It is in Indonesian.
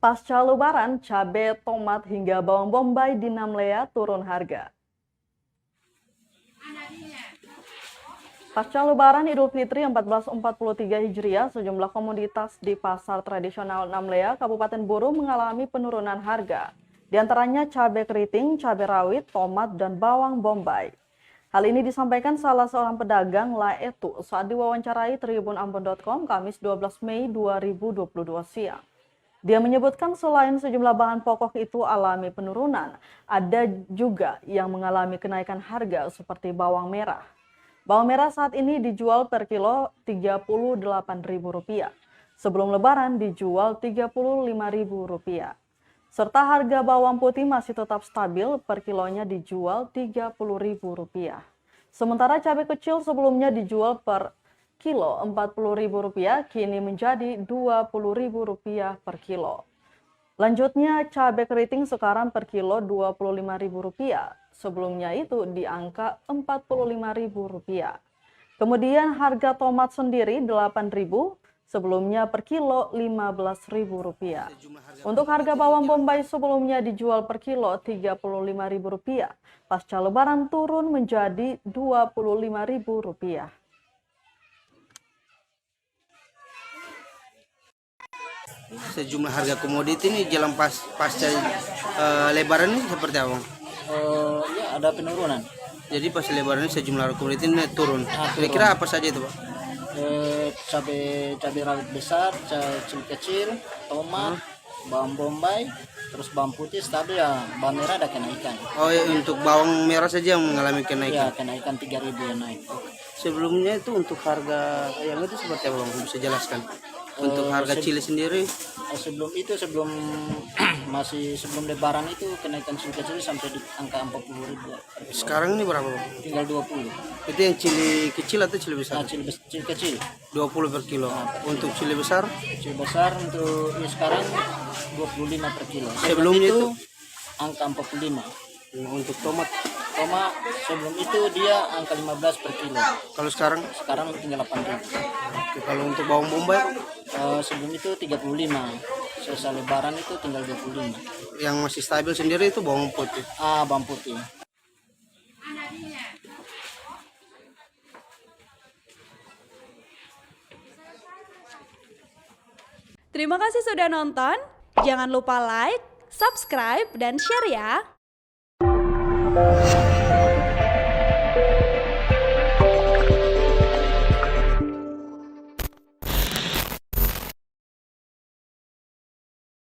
Pasca Lebaran, cabai, tomat, hingga bawang bombay di Namlea turun harga. Pasca Lebaran Idul Fitri 1443 Hijriah, sejumlah komoditas di pasar tradisional Namlea, Kabupaten Buru mengalami penurunan harga. Di antaranya cabai keriting, cabai rawit, tomat, dan bawang bombay. Hal ini disampaikan salah seorang pedagang Laetu saat diwawancarai tribunambon.com Kamis 12 Mei 2022 siang. Dia menyebutkan selain sejumlah bahan pokok itu alami penurunan, ada juga yang mengalami kenaikan harga seperti bawang merah. Bawang merah saat ini dijual per kilo Rp38.000. Sebelum Lebaran dijual Rp35.000. Serta harga bawang putih masih tetap stabil, per kilonya dijual Rp30.000. Sementara cabai kecil sebelumnya dijual per kilo Rp40.000, kini menjadi Rp20.000 per kilo. Lanjutnya cabai keriting sekarang per kilo Rp25.000, sebelumnya itu di angka Rp45.000. Kemudian harga tomat sendiri Rp8.000, sebelumnya per kilo Rp15.000. Untuk harga bawang bombay sebelumnya dijual per kilo Rp35.000, pasca Lebaran turun menjadi Rp25.000. Sejumlah harga komoditi ini jelang pasca Lebaran ini seperti apa? Ya ada penurunan. Jadi pas Lebaran ini sejumlah komoditi ini turun. Kira-kira apa saja itu, Pak? Cabai rawit besar, cabai kecil, tomat, bawang bombay, terus bawang putih stabil ya. Bawang merah ada kenaikan. Oh ya, untuk bawang merah saja yang mengalami Ya kenaikan. kenaikan 3.000 yang naik. Sebelumnya itu untuk harga yang itu seperti apa, Bang? Bisa jelaskan? Untuk harga cili sendiri? Sebelum sebelum Lebaran itu kenaikan cabai kecil sampai di angka 40.000. Sekarang ini berapa, Bang? Tinggal 20. Itu yang cili kecil atau cili besar? Nah, cili kecil. 20 per kilo. Untuk cili besar? Cili besar untuk sekarang 25 per kilo. Sebelumnya itu angka 45. untuk tomat. Tomat sebelum itu dia angka 15 per kilo. Kalau sekarang? Sekarang tinggal 8.000. Oke, kalau untuk bawang bombay, Sebelum itu 35. Selesai Lebaran itu tinggal 25. yang masih stabil sendiri itu bawang putih. Bawang putih. Terima kasih sudah nonton. Jangan lupa like, subscribe, dan share ya.